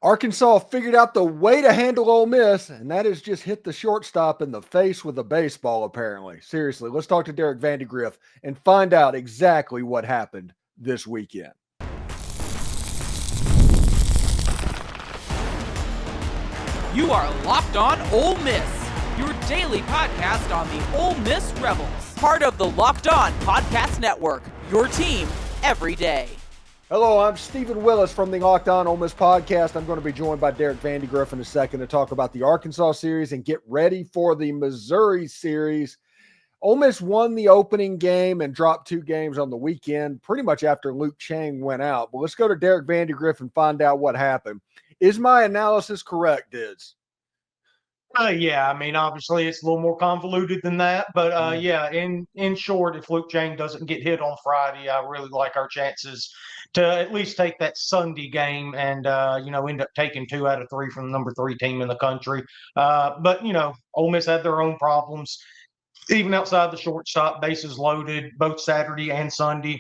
Arkansas figured out the way to handle Ole Miss, and that is just hit the shortstop in the face with a baseball, apparently. Seriously, let's talk to Derek Vandygriff and find out exactly what happened this weekend. You are Locked On Ole Miss, your daily podcast on the Ole Miss Rebels. Part of the Locked On Podcast Network, your team every day. Hello, I'm Steven Willis from the Locked On Ole Miss podcast. I'm going to be joined by Derek Vandygriff in a second to talk about the Arkansas series and get ready for the Missouri series. Ole Miss won the opening game and dropped 2 games on the weekend, pretty much after Luke Cheng went out. But let's go to Derek Vandygriff and find out what happened. Is my analysis correct, Diz? Yeah, I mean, obviously it's a little more convoluted than that, but yeah, in short, if Luke Cheng doesn't get hit on Friday, I really like our chances to at least take that Sunday game and end up taking 2 out of 3 from the number 3 team in the country. But Ole Miss had their own problems, even outside the shortstop, bases loaded both Saturday and Sunday,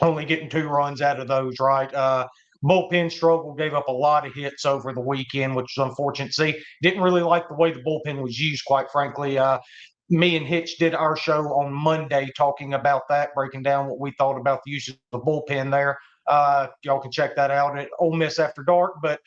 only getting 2 runs out of those. Right. Bullpen struggle, gave up a lot of hits over the weekend, which was unfortunate. See, didn't really like the way the bullpen was used, quite frankly. Me and Hitch did our show on Monday talking about that, breaking down what we thought about the use of the bullpen there. Y'all can check that out at Ole Miss After Dark. But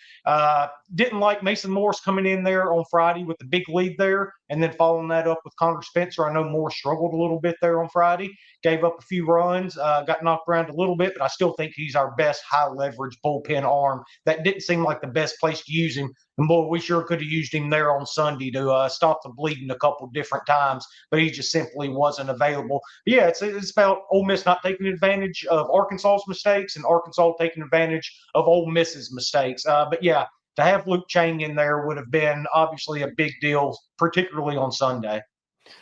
didn't like Mason Morris coming in there on Friday with the big lead there, and then following that up with Connor Spencer. I know Morris struggled a little bit there on Friday, gave up a few runs, got knocked around a little bit, but I still think he's our best high leverage bullpen arm. That didn't seem like the best place to use him. And boy, we sure could have used him there on Sunday to stop the bleeding a couple different times, but he just simply wasn't available. But yeah, it's about Ole Miss not taking advantage of Arkansas's mistakes and Arkansas taking advantage of Ole Miss's mistakes. But yeah, to have Luke Cheng in there would have been obviously a big deal, particularly on Sunday.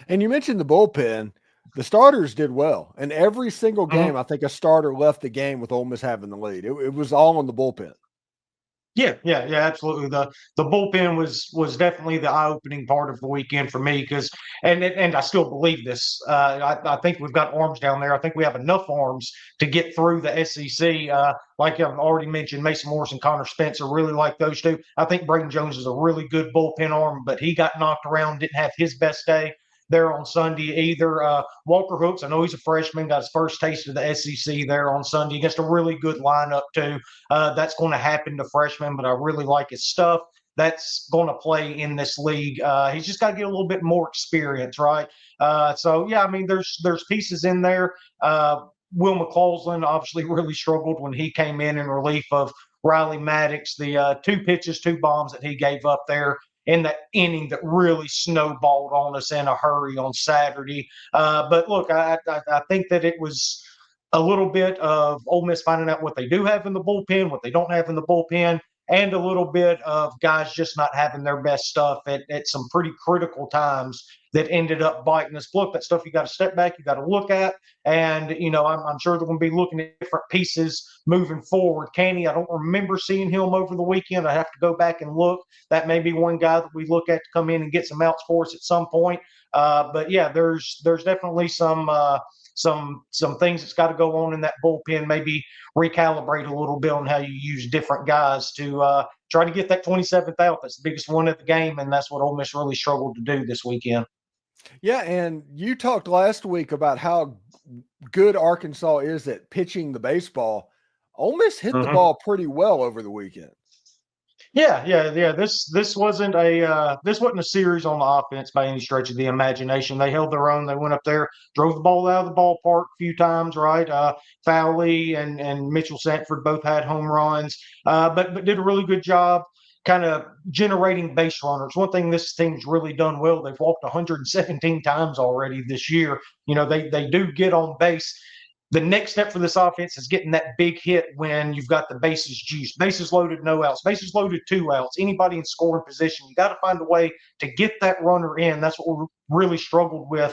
And you mentioned the bullpen. The starters did well. And every single game, I think a starter left the game with Ole Miss having the lead. It was all on the bullpen. Yeah, absolutely. The bullpen was definitely the eye-opening part of the weekend for me because, and I still believe this. I think we've got arms down there. I think we have enough arms to get through the SEC. Like I've already mentioned, Mason Morris and Connor Spencer, really like those two. I think Braden Jones is a really good bullpen arm, but he got knocked around, didn't have his best day there on Sunday either. Walker Hooks, I know he's a freshman, got his first taste of the SEC there on Sunday against a really good lineup too. That's going to happen to freshmen, but I really like his stuff. That's going to play in this league. He's just got to get a little bit more experience, right? So yeah, I mean, there's pieces in there. Will McCausland obviously really struggled when he came in relief of Riley Maddox. The 2 pitches, 2 bombs that he gave up there in that inning that really snowballed on us in a hurry on Saturday. But look, I think that it was a little bit of Ole Miss finding out what they do have in the bullpen, what they don't have in the bullpen, and a little bit of guys just not having their best stuff at some pretty critical times that ended up biting us. Look, that stuff you got to step back, you got to look at, and I'm sure they're going to be looking at different pieces moving forward. Canny, I don't remember seeing him over the weekend. I have to go back and look. That may be one guy that we look at to come in and get some outs for us at some point. But yeah, there's definitely some things that's got to go on in that bullpen. Maybe recalibrate a little bit on how you use different guys to try to get that 27th out. That's the biggest one of the game, and that's what Ole Miss really struggled to do this weekend. Yeah, and you talked last week about how good Arkansas is at pitching the baseball. Ole Miss hit the ball pretty well over the weekend. Yeah. This wasn't a series on the offense by any stretch of the imagination. They held their own. They went up there, drove the ball out of the ballpark a few times, right? Fowley and Mitchell Sanford both had home runs, but did a really good job kind of generating base runners. One thing this team's really done well, they've walked 117 times already this year. They do get on base. The next step for this offense is getting that big hit when you've got the bases juiced. Bases loaded, no outs. Bases loaded, 2 outs. Anybody in scoring position, you got to find a way to get that runner in. That's what we really struggled with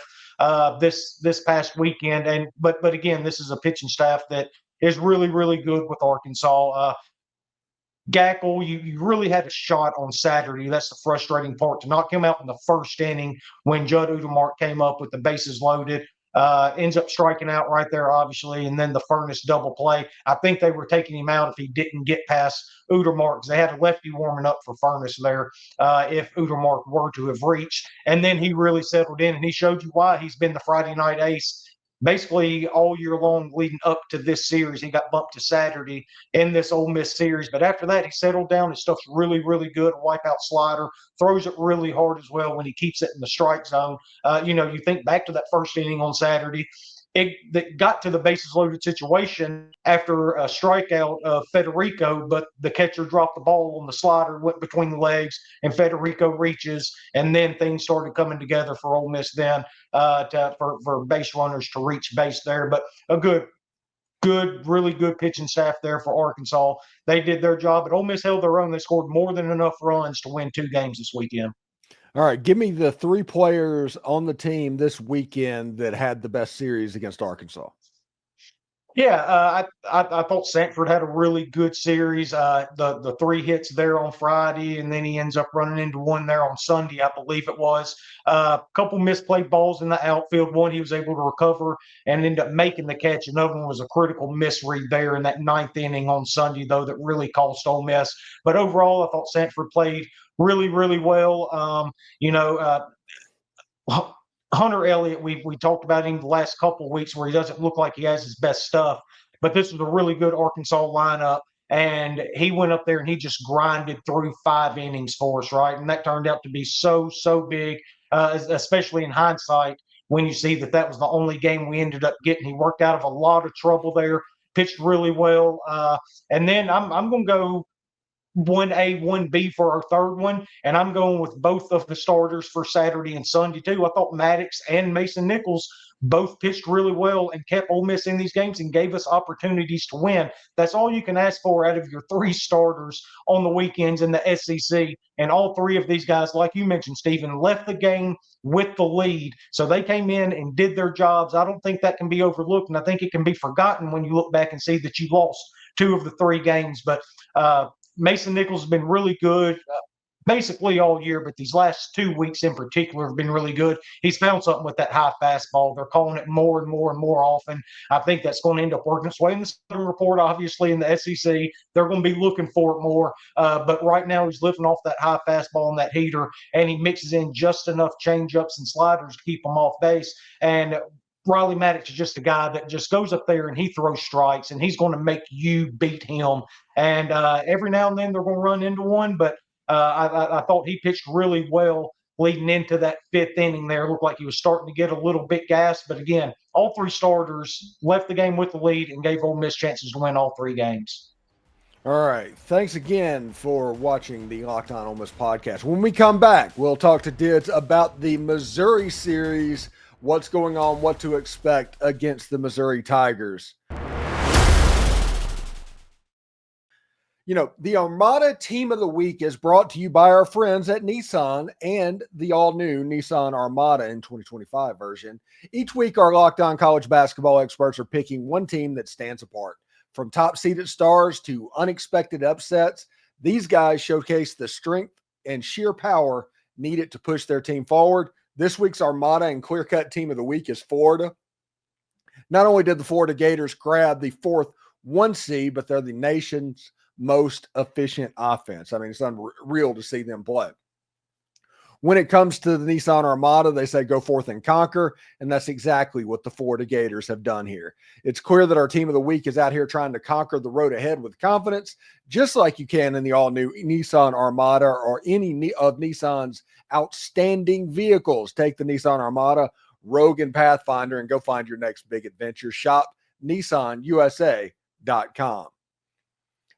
this past weekend. But again, this is a pitching staff that is really, really good with Arkansas. Gackle, you really had a shot on Saturday. That's the frustrating part, to knock him out in the first inning when Judd Udemark came up with the bases loaded. ends up striking out right there, obviously, and then the Furness double play. I think they were taking him out if he didn't get past Udermark, because they had a lefty warming up for Furness there if Udermark were to have reached. And then he really settled in, and he showed you why he's been the Friday night ace basically all year long leading up to this series. He got bumped to Saturday in this Ole Miss series, but after that, he settled down. His stuff's really, really good. Wipeout slider, throws it really hard as well when he keeps it in the strike zone. You think back to that first inning on Saturday. It got to the bases loaded situation after a strikeout of Federico, but the catcher dropped the ball on the slider, went between the legs, and Federico reaches, and then things started coming together for Ole Miss then for base runners to reach base there. But a good, really good pitching staff there for Arkansas. They did their job, but Ole Miss held their own. They scored more than enough runs to win 2 games this weekend. All right, give me the 3 players on the team this weekend that had the best series against Arkansas. Yeah, I thought Sanford had a really good series. The 3 hits there on Friday, and then he ends up running into one there on Sunday, I believe it was. A couple misplayed balls in the outfield. One he was able to recover and end up making the catch. Another one was a critical misread there in that 9th inning on Sunday, though, that really cost Ole Miss. But overall, I thought Sanford played really, really well. Hunter Elliott, we talked about him the last couple of weeks where he doesn't look like he has his best stuff, but this was a really good Arkansas lineup, and he went up there and he just grinded through 5 innings for us, right? And that turned out to be so big, especially in hindsight when you see that was the only game we ended up getting. He worked out of a lot of trouble there, pitched really well, and then I'm going to go 1A, 1B for our third one, and I'm going with both of the starters for Saturday and Sunday too. I thought Maddox and Mason Nichols both pitched really well and kept Ole Miss in these games and gave us opportunities to win. That's all you can ask for out of your 3 starters on the weekends in the SEC. And all 3 of these guys, like you mentioned, Steven, left the game with the lead. So they came in and did their jobs. I don't think that can be overlooked, and I think it can be forgotten when you look back and see that you lost 2 of the 3 games. But Mason Nichols has been really good basically all year, but these last 2 weeks in particular have been really good. He's found something with that high fastball. They're calling it more and more and more often. I think that's going to end up working its way in the Southern Report, obviously, in the SEC. They're going to be looking for it more. But right now he's lifting off that high fastball and that heater, and he mixes in just enough changeups and sliders to keep them off base. And Riley Maddox is just a guy that just goes up there and he throws strikes, and he's going to make you beat him. And every now and then they're going to run into one, but I thought he pitched really well leading into that 5th inning there. It looked like he was starting to get a little bit gassed. But again, all 3 starters left the game with the lead and gave Ole Miss chances to win all 3 games. All right. Thanks again for watching the Locked On Ole Miss podcast. When we come back, we'll talk to Dids about the Missouri series, what's going on, what to expect against the Missouri Tigers. The Armada Team of the Week is brought to you by our friends at Nissan and the all-new Nissan Armada in 2025 version. Each week, our Locked On college basketball experts are picking one team that stands apart. From top-seeded stars to unexpected upsets, these guys showcase the strength and sheer power needed to push their team forward. This week's Armada and clear-cut Team of the Week is Florida. Not only did the Florida Gators grab the 4th 1 seed, but they're the nation's most efficient offense. I mean, it's unreal to see them play. When it comes to the Nissan Armada, they say go forth and conquer, and that's exactly what the Florida Gators have done here. It's clear that our Team of the Week is out here trying to conquer the road ahead with confidence, just like you can in the all-new Nissan Armada or any of Nissan's outstanding vehicles. Take the Nissan Armada, Rogue, and Pathfinder, and go find your next big adventure. Shop NissanUSA.com.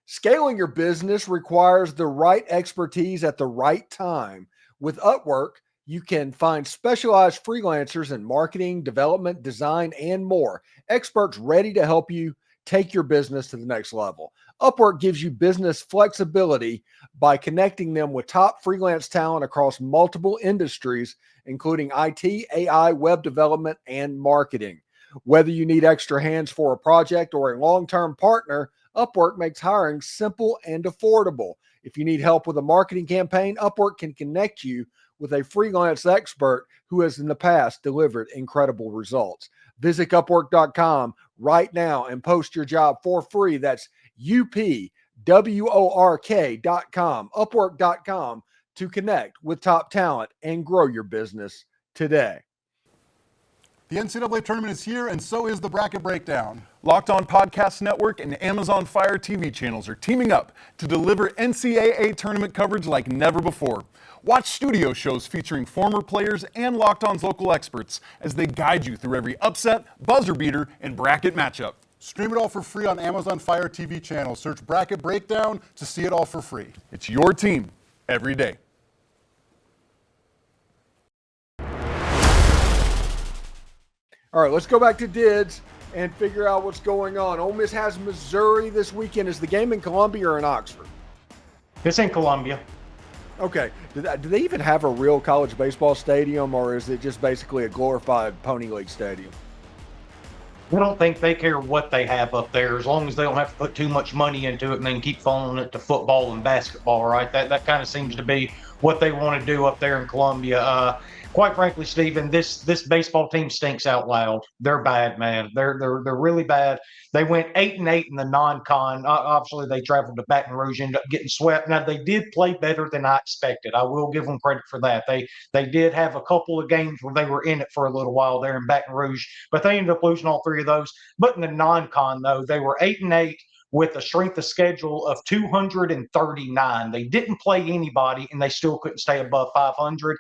Scaling your business requires the right expertise at the right time. With Upwork, you can find specialized freelancers in marketing, development, design, and more. Experts ready to help you take your business to the next level. Upwork gives you business flexibility by connecting them with top freelance talent across multiple industries, including IT, AI, web development, and marketing. Whether you need extra hands for a project or a long-term partner, Upwork makes hiring simple and affordable. If you need help with a marketing campaign, Upwork can connect you with a freelance expert who has in the past delivered incredible results. Visit Upwork.com right now and post your job for free. That's UPWORK.com, Upwork.com, to connect with top talent and grow your business today. The NCAA tournament is here, and so is the Bracket Breakdown. Locked On Podcast Network and Amazon Fire TV channels are teaming up to deliver NCAA tournament coverage like never before. Watch studio shows featuring former players and Locked On's local experts as they guide you through every upset, buzzer beater, and bracket matchup. Stream it all for free on Amazon Fire TV channel. Search Bracket Breakdown to see it all for free. It's your team every day. All right, let's go back to Dids and figure out what's going on. Ole Miss has Missouri this weekend. Is the game in Columbia or in Oxford? It's in Columbia. Okay. Do they even have a real college baseball stadium, or is it just basically a glorified Pony League stadium? I don't think they care what they have up there, as long as they don't have to put too much money into it and then keep following it to football and basketball, right? That kind of seems to be what they want to do up there in Columbia. Quite frankly, Steven, this baseball team stinks out loud. They're bad, man. They're really bad. They went 8-8 in the non-con. Obviously, they traveled to Baton Rouge, ended up getting swept. Now, they did play better than I expected. I will give them credit for that. They did have a couple of games where they were in it for a little while there in Baton Rouge, but they ended up losing all three of those. But in the non-con, though, they were 8-8. With a strength of schedule of 239. They didn't play anybody, and they still couldn't stay above 500.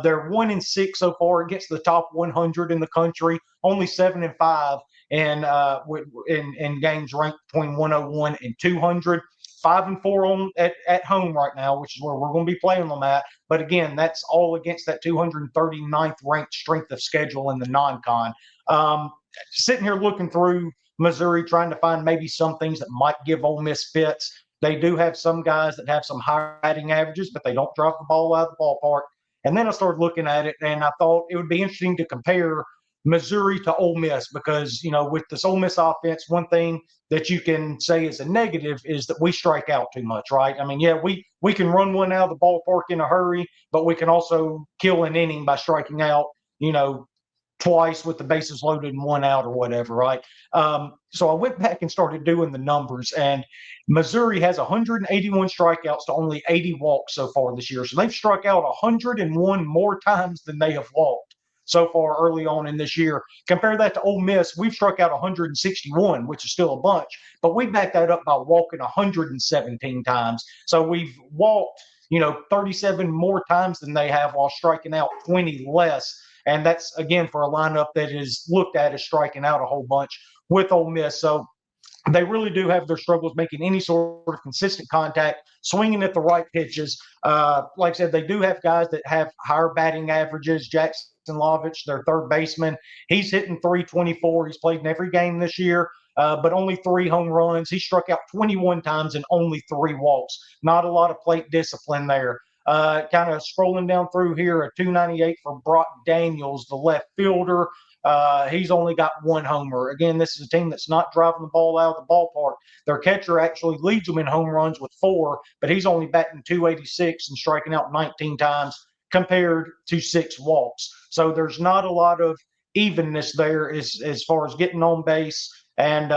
They're 1-6 so far against the top 100 in the country, only 7-5 in games ranked between 101 and 200. 5-4 at home right now, which is where we're going to be playing them at. But again, that's all against that 239th ranked strength of schedule in the non-con. Sitting here looking through Missouri, trying to find maybe some things that might give Ole Miss fits. They do have some guys that have some high batting averages, but they don't drop the ball out of the ballpark. And then I started looking at it, and I thought it would be interesting to compare Missouri to Ole Miss because, you know, with this Ole Miss offense, one thing that you can say is a negative is that we strike out too much, right? I mean, yeah, we can run one out of the ballpark in a hurry, but we can also kill an inning by striking out, you know, twice with the bases loaded and one out or whatever, right? So I went back and started doing the numbers, and Missouri has 181 strikeouts to only 80 walks so far this year. So they've struck out 101 more times than they have walked so far early on in this year. Compare that to Ole Miss. We've struck out 161, which is still a bunch, but we backed that up by walking 117 times. So we've walked, 37 more times than they have while striking out 20 less. And that's, again, for a lineup that is looked at as striking out a whole bunch with Ole Miss. So they really do have their struggles making any sort of consistent contact, swinging at the right pitches. Like I said, they do have guys that have higher batting averages. Jackson Lovich, their third baseman, he's hitting 324. He's played in every game this year, but only 3 home runs. He struck out 21 times and only 3 walks. Not a lot of plate discipline there. Kind of scrolling down through here, a 298 for Brock Daniels, the left fielder. He's only got 1 homer. Again, this is a team that's not driving the ball out of the ballpark. Their catcher actually leads them in home runs with 4, but he's only batting 286 and striking out 19 times compared to 6 walks. So there's not a lot of evenness there as far as getting on base and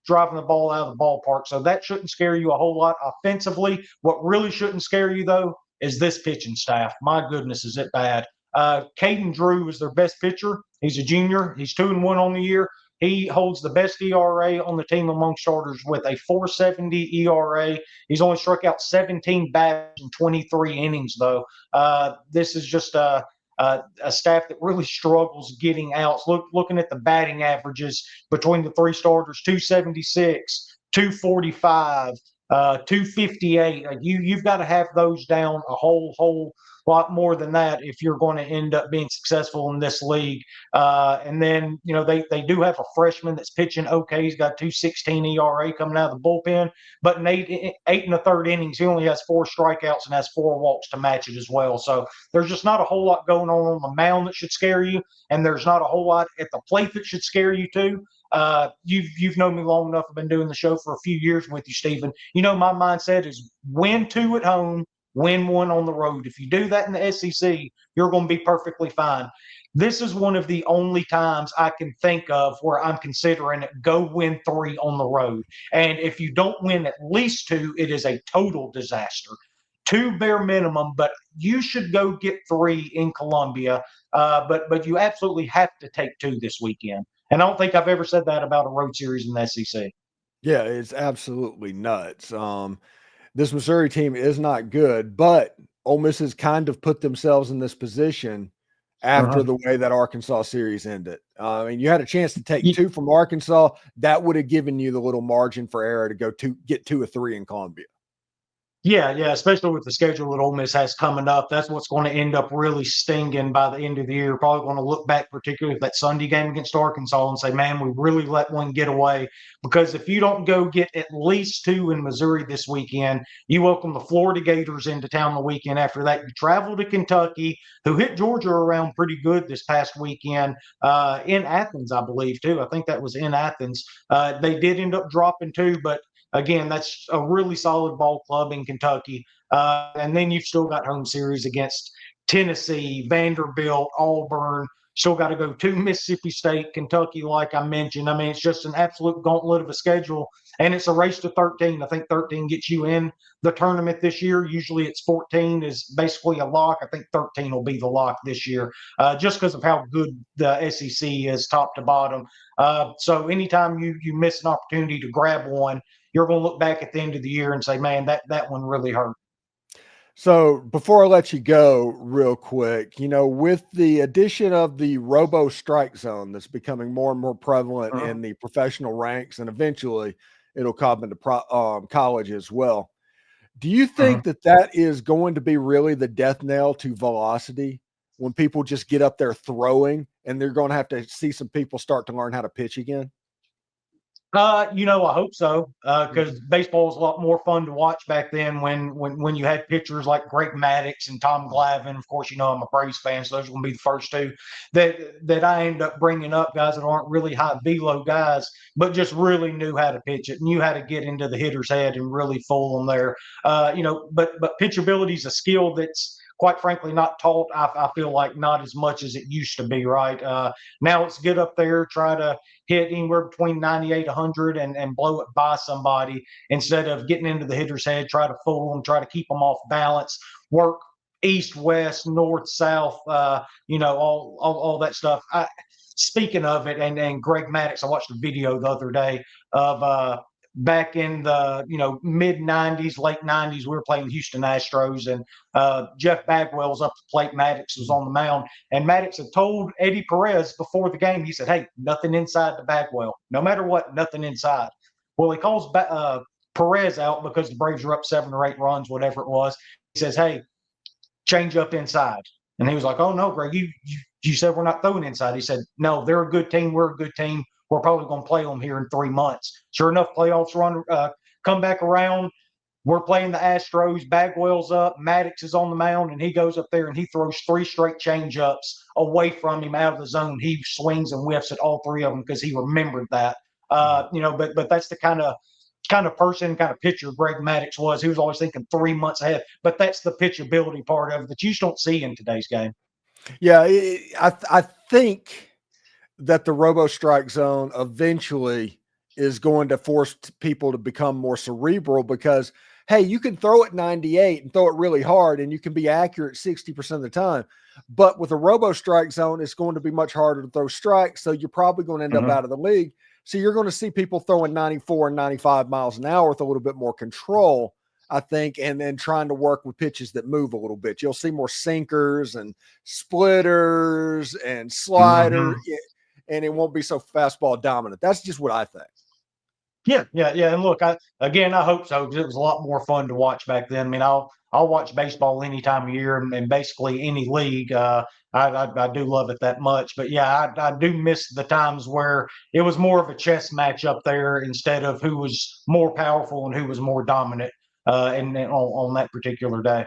driving the ball out of the ballpark. So that shouldn't scare you a whole lot offensively. What really shouldn't scare you, though, is this pitching staff. My goodness, is it bad. Caden Drew is their best pitcher. He's a junior. He's 2-1 on the year. He holds the best ERA on the team among starters with a 4.70 ERA. He's only struck out 17 batters in 23 innings, though. This is just a staff that really struggles getting outs. Looking at the batting averages between the 3 starters, 276, 245, 258. You've got to have those down a whole lot more than that if you're going to end up being successful in this league. And then, they do have a freshman that's pitching okay. He's got 2.16 ERA coming out of the bullpen, but in 8 and a third innings, he only has 4 strikeouts and has 4 walks to match it as well. So there's just not a whole lot going on the mound that should scare you, and there's not a whole lot at the plate that should scare you too. You've known me long enough. I've been doing the show for a few years with you, Steven. My mindset is win 2 at home, win one on the road. If you do that in the SEC, you're going to be perfectly fine. This is one of the only times I can think of where I'm considering it go win 3 on the road. And if you don't win at least 2, it is a total disaster. 2 bare minimum, but you should go get 3 in Columbia. But you absolutely have to take 2 this weekend. And I don't think I've ever said that about a road series in the SEC. Yeah, it's absolutely nuts. This Missouri team is not good, but Ole Miss has kind of put themselves in this position after the way that Arkansas series ended. And you had a chance to take 2 from Arkansas. That would have given you the little margin for error to get 2 or 3 in Columbia. Yeah, especially with the schedule that Ole Miss has coming up. That's what's going to end up really stinging by the end of the year. Probably going to look back, particularly at that Sunday game against Arkansas, and say, man, we really let one get away. Because if you don't go get at least 2 in Missouri this weekend, you welcome the Florida Gators into town the weekend after that. You travel to Kentucky, who hit Georgia around pretty good this past weekend in Athens, I believe, too. I think that was in Athens. They did end up dropping 2, but again, that's a really solid ball club in Kentucky. And then you've still got home series against Tennessee, Vanderbilt, Auburn. Still got to go to Mississippi State, Kentucky, like I mentioned. I mean, it's just an absolute gauntlet of a schedule, and it's a race to 13. I think 13 gets you in the tournament this year. Usually it's 14 is basically a lock. I think 13 will be the lock this year just because of how good the SEC is top to bottom. So anytime you miss an opportunity to grab one, you're going to look back at the end of the year and say, man, that one really hurt. So before I let you go real quick, with the addition of the robo strike zone that's becoming more and more prevalent in the professional ranks, and eventually it'll come into college as well. Do you think that is going to be really the death knell to velocity when people just get up there throwing, and they're going to have to see some people start to learn how to pitch again? I hope so, because baseball was a lot more fun to watch back then when you had pitchers like Greg Maddox and Tom Glavine. Of course, I'm a Braves fan, so those are going to be the first 2 that I end up bringing up, guys that aren't really high velo guys, but just really knew how to pitch it, knew how to get into the hitter's head and really fool them there. But pitchability is a skill that's quite frankly not taught. I feel like not as much as it used to be, right? Now let's get up there, try to hit anywhere between 98, 100 and blow it by somebody instead of getting into the hitter's head, try to fool them, try to keep them off balance, work east, west, north, south, all that stuff. Speaking of it, and Greg Maddox, I watched a video the other day of back in the mid 90s, late 90s, we were playing the Houston Astros, and Jeff Bagwell's up the plate. Maddox was on the mound, and Maddox had told Eddie Perez before the game, he said, hey, nothing inside the Bagwell. No matter what, nothing inside. Well, he calls Perez out because the Braves were up 7 or 8 runs, whatever it was. He says, hey, change up inside. And he was like, oh, no, Greg, you said we're not throwing inside. He said, no, they're a good team. We're a good team. We're probably going to play them here in 3 months. Sure enough, playoffs come back around. We're playing the Astros. Bagwell's up. Maddox is on the mound, and he goes up there and he throws 3 straight change-ups away from him out of the zone. He swings and whiffs at all 3 of them because he remembered that. But that's the kind of person, kind of pitcher Greg Maddox was. He was always thinking 3 months ahead. But that's the pitchability part of it that you just don't see in today's game. Yeah, I think that the robo strike zone eventually is going to force people to become more cerebral because, hey, you can throw it 98 and throw it really hard and you can be accurate 60% of the time. But with a robo strike zone, it's going to be much harder to throw strikes. So you're probably going to end up out of the league. So you're going to see people throwing 94 and 95 miles an hour with a little bit more control, I think, and then trying to work with pitches that move a little bit. You'll see more sinkers and splitters and sliders. And it won't be so fastball dominant. That's just what I think. Yeah. And look, I hope so, because it was a lot more fun to watch back then. I mean, I'll watch baseball any time of year and basically any league. I do love it that much. But yeah, I do miss the times where it was more of a chess match up there instead of who was more powerful and who was more dominant on that particular day.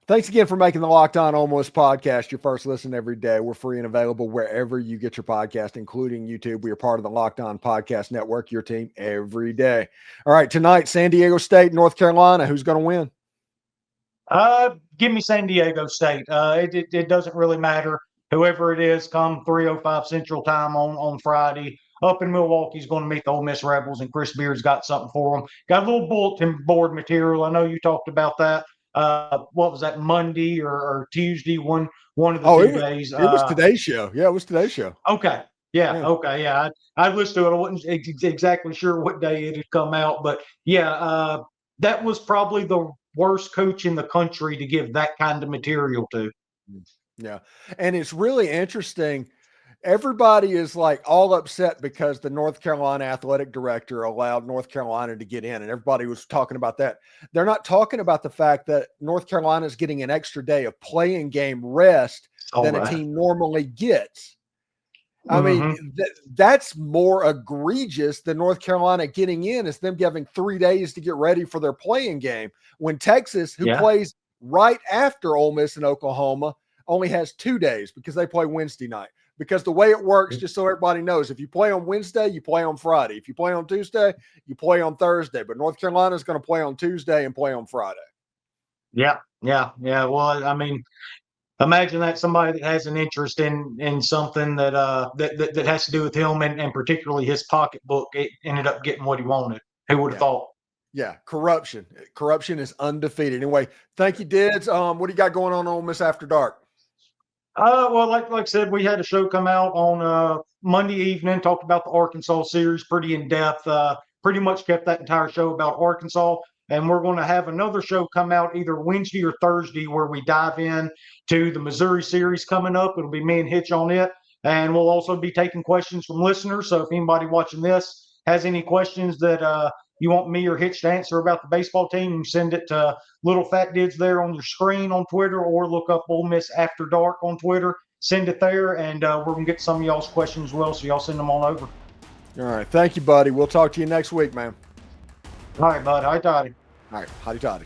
Thanks again for making the Locked On Ole Miss podcast your first listen every day. We're free and available wherever you get your podcast, including YouTube. We are part of the Locked On Podcast Network, your team every day. All right, tonight, San Diego State, North Carolina. Who's going to win? Give me San Diego State. It doesn't really matter. Whoever it is, come 3:05 Central Time on Friday. Up in Milwaukee's going to meet the Ole Miss Rebels, and Chris Beard's got something for them. Got a little bulletin board material. I know you talked about that. What was that, Monday or Tuesday? One of the 2 days. It was today's show. Yeah, it was today's show. Okay. Yeah. Okay. Yeah. I listened to it. I wasn't exactly sure what day it had come out, but yeah, that was probably the worst coach in the country to give that kind of material to. Yeah. And it's really interesting. Everybody is like all upset because the North Carolina athletic director allowed North Carolina to get in, and everybody was talking about that. They're not talking about the fact that North Carolina is getting an extra day of playing game rest than a team normally gets. I mean, that's more egregious than North Carolina getting in, is them having 3 days to get ready for their playing game, when Texas, who plays right after Ole Miss and Oklahoma, only has 2 days because they play Wednesday night. Because the way it works, just so everybody knows, if you play on Wednesday, you play on Friday. If you play on Tuesday, you play on Thursday. But North Carolina is going to play on Tuesday and play on Friday. Yeah. Well, I mean, imagine that somebody that has an interest in something that that has to do with him and particularly his pocketbook, it ended up getting what he wanted. Who would have thought? Yeah, corruption. Corruption is undefeated. Anyway, thank you, Dids. What do you got going on Ole Miss After Dark? Well, like I said, we had a show come out on Monday evening, talked about the Arkansas series pretty in depth. Pretty much kept that entire show about Arkansas. And we're going to have another show come out either Wednesday or Thursday where we dive in to the Missouri series coming up. It'll be me and Hitch on it. And we'll also be taking questions from listeners. So if anybody watching this has any questions that you want me or Hitch to answer about the baseball team, you can send it to Little Fat Dids there on your screen on Twitter, or look up Ole Miss After Dark on Twitter. Send it there, and we're going to get some of y'all's questions as well, so y'all send them on over. All right. Thank you, buddy. We'll talk to you next week, man. All right, bud. Hi, Toddy. All right. Howdy, Toddy.